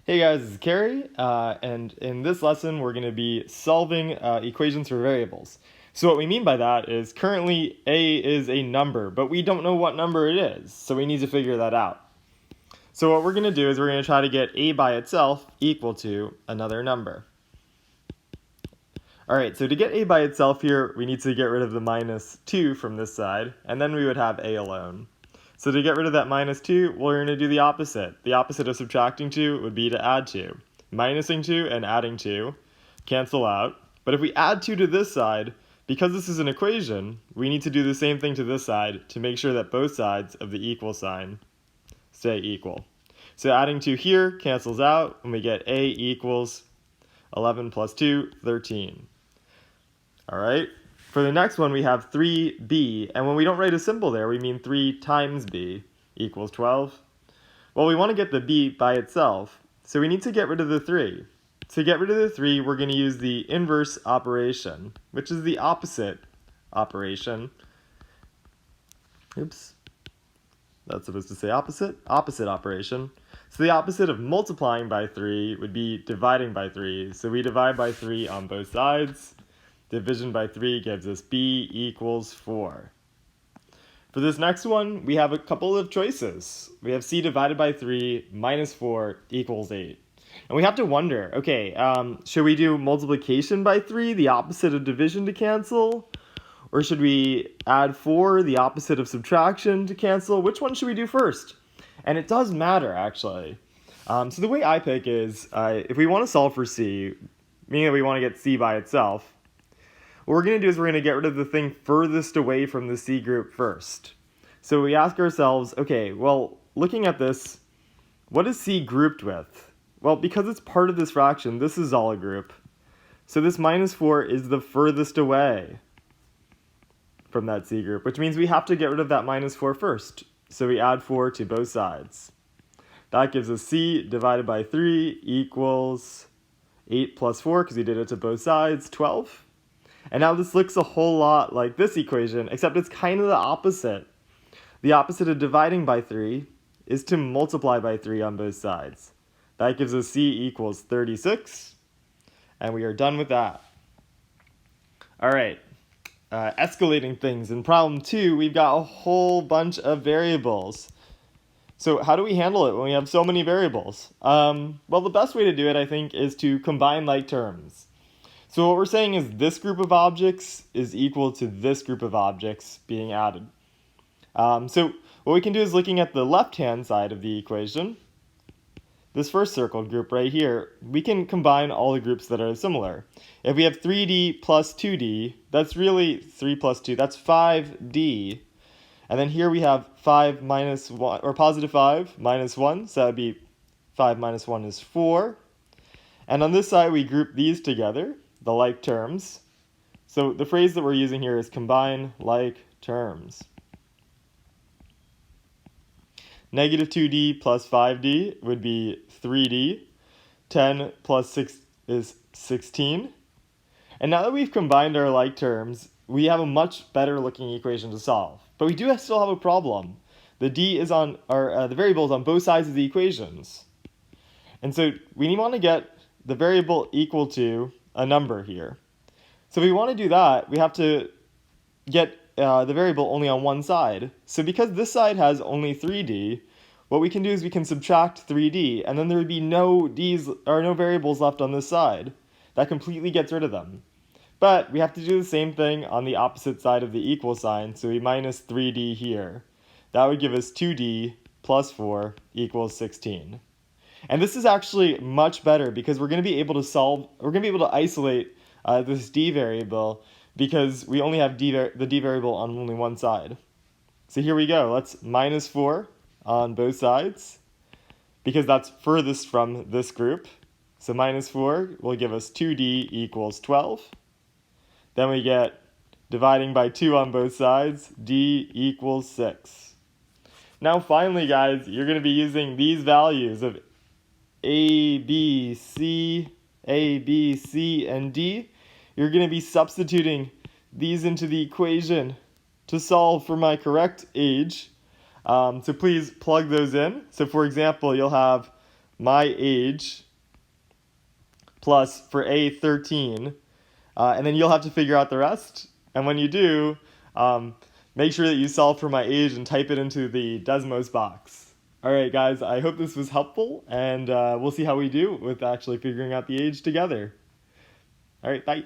Hey guys, this is Carrie, and in this lesson we're going to be solving equations for variables. So what we mean by that is currently a is a number, but we don't know what number it is, so we need to figure that out. So what we're going to do is we're going to try to get a by itself equal to another number. Alright, so to get a by itself here, we need to get rid of the minus 2 from this side, and then we would have a alone. So to get rid of that minus 2, we're going to do the opposite. The opposite of subtracting 2 would be to add 2. Minusing 2 and adding 2 cancel out. But if we add 2 to this side, because this is an equation, we need to do the same thing to this side to make sure that both sides of the equal sign stay equal. So adding 2 here cancels out, and we get a equals 11 plus 2, 13. Alright? For the next one, we have 3b, and when we don't write a symbol there, we mean 3 times b equals 12. Well, we want to get the b by itself, so we need to get rid of the 3. To get rid of the 3, we're going to use the inverse operation, which is the opposite operation. Oops. That's supposed to say opposite. Opposite operation. So the opposite of multiplying by 3 would be dividing by 3. So we divide by 3 on both sides. Division by 3 gives us b equals 4. For this next one, we have a couple of choices. We have c divided by 3 minus 4 equals 8. And we have to wonder, okay, should we do multiplication by 3, the opposite of division, to cancel? Or should we add 4, the opposite of subtraction, to cancel? Which one should we do first? And it does matter, actually. So the way I pick is, if we want to solve for c, meaning that we want to get c by itself, what we're going to do is we're going to get rid of the thing furthest away from the C group first. So we ask ourselves, okay, well, looking at this, what is C grouped with? Well, because it's part of this fraction, this is all a group. So this minus 4 is the furthest away from that C group, which means we have to get rid of that minus 4 first. So we add 4 to both sides. That gives us C divided by 3 equals 8 plus 4, because we did it to both sides, 12. And now this looks a whole lot like this equation, except it's kind of the opposite. The opposite of dividing by 3 is to multiply by 3 on both sides. That gives us c equals 36, and we are done with that. Alright, escalating things. In problem 2, we've got a whole bunch of variables. So how do we handle it when we have so many variables? Well, the best way to do it, I think, is to combine like terms. So what we're saying is this group of objects is equal to this group of objects being added. So what we can do is, looking at the left-hand side of the equation, this first circled group right here, we can combine all the groups that are similar. If we have 3D plus 2D, that's really 3 plus 2, that's 5D. And then here we have 5 minus 1, or positive 5 minus 1, so that would be 5 minus 1 is 4. And on this side, we group these together, the like terms. So the phrase that we're using here is combine like terms. Negative 2D plus 5D would be 3D. 10 plus 6 is 16. And now that we've combined our like terms, we have a much better looking equation to solve. But we do still have a problem. The d is on, or the variable is on both sides of the equations. And so we want to get the variable equal to a number here. So if we want to do that, we have to get the variable only on one side. So because this side has only 3D, what we can do is we can subtract 3D, and then there would be no d's or no variables left on this side. That completely gets rid of them. But we have to do the same thing on the opposite side of the equal sign, so we minus 3D here. That would give us 2D plus 4 equals 16. And this is actually much better because we're going to be able to isolate this d variable because we only have the d variable on only one side. So here we go. Let's minus 4 on both sides because that's furthest from this group. So minus 4 will give us 2d equals 12. Then we get dividing by 2 on both sides, d equals 6. Now finally, guys, you're going to be using these values of A, B, C, and D. You're going to be substituting these into the equation to solve for my correct age. So please plug those in. So for example, you'll have my age plus for A 13, and then you'll have to figure out the rest. And when you do, make sure that you solve for my age and type it into the Desmos box. Alright guys, I hope this was helpful, and we'll see how we do with actually figuring out the age together. Alright, bye.